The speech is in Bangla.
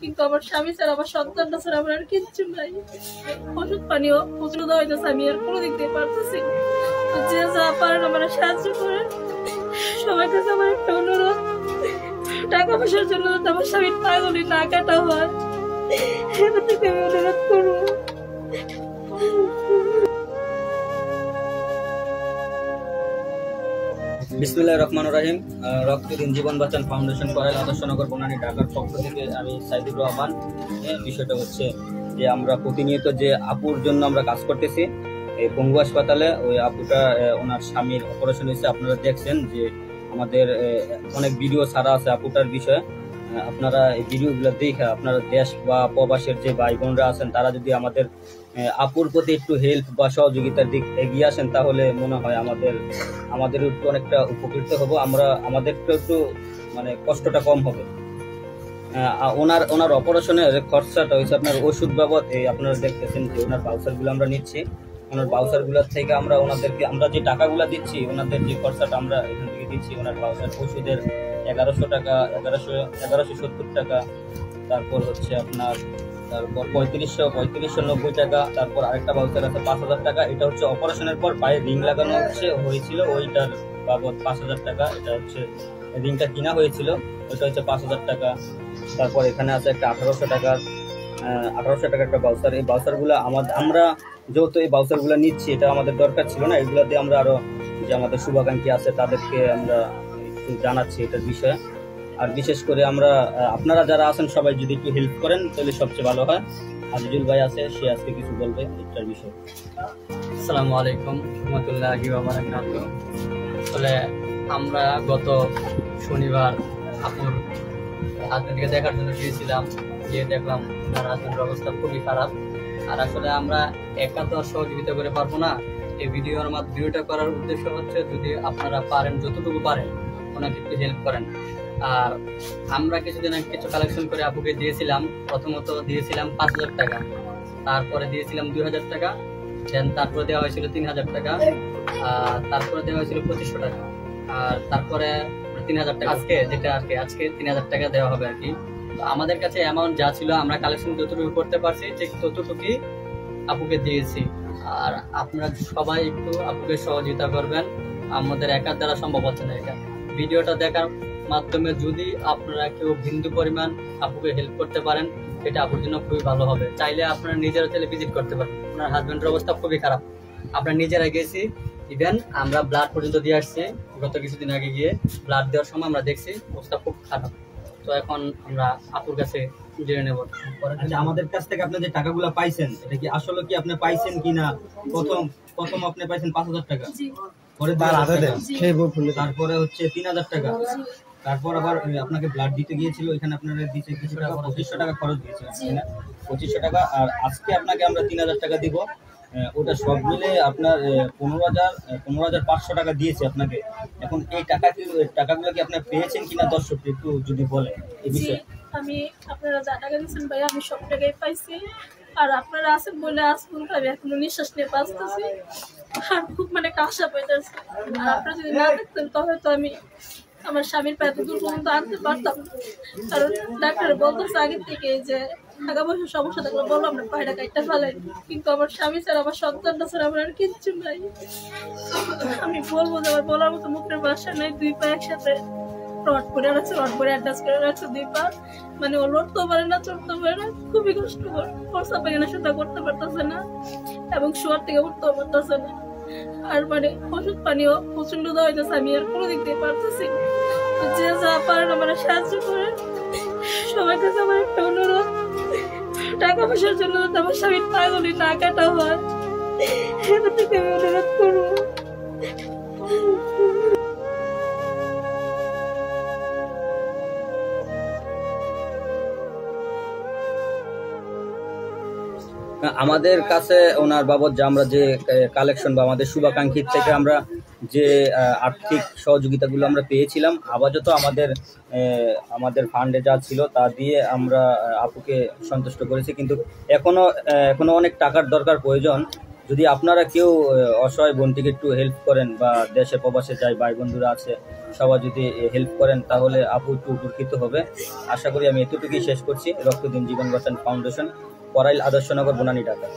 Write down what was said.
কিন্তু আমার স্বামী ছাড়া আমার সন্তানটা ছাড়া আমার আর কিচ্ছু নাই। ওষুধ পানিও প্রচুর দেওয়া হইতেছে, আমি আর কোনো দিক দিয়ে পারতেছি না। তো যে যা পারেন আমার সাহায্য করেন। সবার কাছে আমার একটা অনুরোধ, টাকা পয়সার জন্য আমার স্বামীর পাগলি না কাটা হয়, এবার থেকে আমি অনুরোধ করবো। বিসমিল্লাহির রহমানির রহিম। রক্তদিন জীবন বাঁচান ফাউন্ডেশন করাইল আদর্শনগর বনানী ঢাকার পক্ষ থেকে আমি সাইদুর রহমান। বিষয়টা হচ্ছে যে আমরা প্রতিনিয়ত যে আপুর জন্য আমরা কাজ করতেছি এই পঙ্গু হাসপাতালে। ওই আপুটা ওনার স্বামীর অপারেশন হয়েছে, আপনারা দেখছেন যে আমাদের অনেক ভিডিও ছাড়া আছে আপুটার বিষয়ে। আপনারা এই ভিডিওগুলো দেখে আপনারা দেশ বা প্রবাসের যে ভাই বোনরা আছেন তারা যদি আমাদের আপুর প্রতি একটু হেল্প বা সহযোগিতার দিক এগিয়ে আসেন তাহলে মনে হয় আমাদের একটু অনেকটা উপকৃত হব, আমাদের একটু মানে কষ্টটা কম হবে। ওনার অপারেশনের খরচাটা হয়েছে আপনার ওষুধ বাবদ। এই আপনারা দেখতেছেন যে ওনার বাউচারগুলো আমরা নিচ্ছি, ওনার বাউচারগুলোর থেকে আমরা ওনাদেরকে আমরা যে টাকাগুলো দিচ্ছি ওনাদের যে খরচাটা আমরা এখান থেকে দিচ্ছি। ওনার বাউচার ওষুধের 1100 টাকা, 1170 টাকা, তারপর হচ্ছে আপনার 3590 টাকা, তারপর আরেকটা বাউচার আছে 5000 টাকা। এটা হচ্ছে অপারেশনের পর পায়ে রিং লাগানো হয়েছিল ওইটার বাবদ 5000 টাকা। এটা হচ্ছে রিংটা কিনা হয়েছিল, ওইটা হচ্ছে 5000 টাকা। তারপর এখানে আছে একটা 1800 টাকা একটা বাউচার। এই বাউচারগুলো আমরা যেহেতু এই বাউচারগুলো নিচ্ছি এটা আমাদের দরকার ছিল না, এগুলো দিয়ে আমরা আরো যে আমাদের শুভাকাঙ্ক্ষী আছে তাদেরকে আমরা একটু জানাচ্ছি এটার বিষয়ে। আর বিশেষ করে আমরা আপনারা যারা আছেন সবাই যদি একটু হেল্প করেন তাহলে সবচেয়ে ভালো হয়। আজিজুল ভাই আছে, সে আজকে কিছু বলবে এটার বিষয়ে। আসসালামু আলাইকুম রহমতুল্লাহি ওয়া বারাকাতুহু। আসলে আমরা গত শনিবার আপুর হাজবেন্ডকে দেখার জন্য গিয়েছিলাম, গিয়ে দেখলাম তার হাজবেন্ডের অবস্থা খুবই খারাপ। আর আসলে আমরা একা তো আর সহযোগিতা করে পারবো না। এই ভিডিওটা করার উদ্দেশ্য হচ্ছে যদি আপনারা পারেন, যতটুকু পারেন ওনাকে একটু হেল্প করেন। আর আমরা কিছুদিন আগে কিছু কালেকশন করে আপুকে দিয়েছিলাম। প্রথমত দিয়েছিলাম 5000 টাকা, তারপরে দিয়েছিলাম 2000 টাকা, দেন তারপরে দেওয়া হয়েছিল 3000 টাকা, তারপরে দেওয়া হয়েছিল 2500 টাকা, আর তারপরে 3000 টাকা আজকে 3000 টাকা দেওয়া হবে আর কি। তো আমাদের কাছে অ্যামাউন্ট যা ছিল আমরা কালেকশন যতটুকু করতে পারছি ঠিক ততটুকুই আপুকে দিয়েছি। আর আপনারা সবাই একটু আপুকে সহযোগিতা করবেন, আমাদের একার দ্বারা সম্ভব হচ্ছে না। এটা ভিডিওটা দেখার মাধ্যমে যদি আপনারা কেউ বিন্দু পরিমাণ আপুকে হেল্প করতে পারেন এটা আপুর জন্য খুবই ভালো হবে। চাইলে আপনারা নিজেরা চাইলে ভিজিট করতে পারেন। আপনার হাজবেন্ডের অবস্থা খুবই খারাপ, আমরা নিজেরা গেছি, ইভেন আমরা ব্লাড পর্যন্ত দিয়ে আসছি। গত কিছুদিন আগে গিয়ে ব্লাড দেওয়ার সময় আমরা দেখছি অবস্থা খুব খারাপ। তো এখন আমরা আপুর কাছে জেনে নেব। আচ্ছা, আমাদের কাছ থেকে আপনি যে টাকাগুলো পাইছেন এটা কি আসলে কি আপনি পাইছেন কিনা? প্রথম আপনি পাইছেন 5000 টাকা, পরে তারপরে হচ্ছে 3000 টাকা, তারপর আবার আপনাকে ব্লাড দিতে গিয়েছিল, এখানে আপনারা দিতে কিছু টাকা 2500 টাকা খরচ দিয়েছে, 2500 টাকা। আর আজকে আপনাকে আমরা 3000 টাকা দিব। ওটা সব মিলে আপনার 15,500 টাকা দিয়েছে আপনাকে। এখন এই টাকাগুলো কি আপনি পেয়েছেন কিনা দর্শক একটু যদি বলেন এই বিষয়ে। আমি আপনারা যা টাকা দিচ্ছেন ভাই আমি সব টাকাই পাইছি। আর আপনারা আছেন বলে আজ পর্যন্ত আমি এখনো নিঃশ্বাস নিয়ে বাঁচতেছি। আর খুব মানে একটা আশা পাইতেছি। আর আপনারা যদি না দেখতেন তাহলে তো আমি আমার স্বামীর পায়ে দূর পর্যন্ত আনতে পারতাম না। কারণ ডাক্তার বলতেছে আগে থেকে যে টাকা পয়সার সমস্যা থাকলে বলো আমরা পায়টা কাটতে ফেলাই, কিন্তু আমার স্বামী ছাড়া আমার সন্তানটা ছাড়া আমার আর কিচ্ছু নাই। আমি বলবো যে আমার বলার মতো মুখের ভাষা নাই। 2 পা একসাথে রড করে রাখছে, রড করে অ্যাডজাস্ট করে রাখছে 2 পা, মানে ও লড়তেও পারে না, চড়তেও পারে না, খুবই কষ্টকর। খরচা পায়খানা সেটা করতে পারতেছে না এবং শোয়ার থেকে উঠতেও পারতেছে না। আর মানে ওষুধ পানিও প্রচন্ড দেওয়া হইতেছে, আমি আর কোনো দিক দিয়ে পারতেছি না। তো যে যা পারেন আমার সাহায্য করেন। সবার কাছে আমার একটা অনুরোধ, টাকা পয়সার জন্য আমার স্বামীর পাগলি না কাটা হয়, এবার থেকে আমি অনুরোধ করবো। আমাদের কাছে ওনার বাবদ যে আমরা যে কালেকশন বা আমাদের শুভাকাঙ্ক্ষীর থেকে আমরা যে আর্থিক সহযোগিতাগুলো আমরা পেয়েছিলাম আপাতত আমাদের ফান্ডে যা ছিল তা দিয়ে আমরা আপুকে সন্তুষ্ট করেছি। কিন্তু এখনো অনেক টাকার দরকার প্রয়োজন। যদি আপনারা কেউ অসহায় বোনটিকে একটু হেল্প করেন বা দেশে প্রবাসে যায় ভাই বন্ধুরা আছে সবাই যদি হেল্প করেন তাহলে আপু একটু উপকৃত হবে। আশা করি আমি এতটুকুই শেষ করছি। রক্ত দিন জীবন বাঁচান ফাউন্ডেশন, করাইল আদর্শনগর, বনানী, ঢাকা।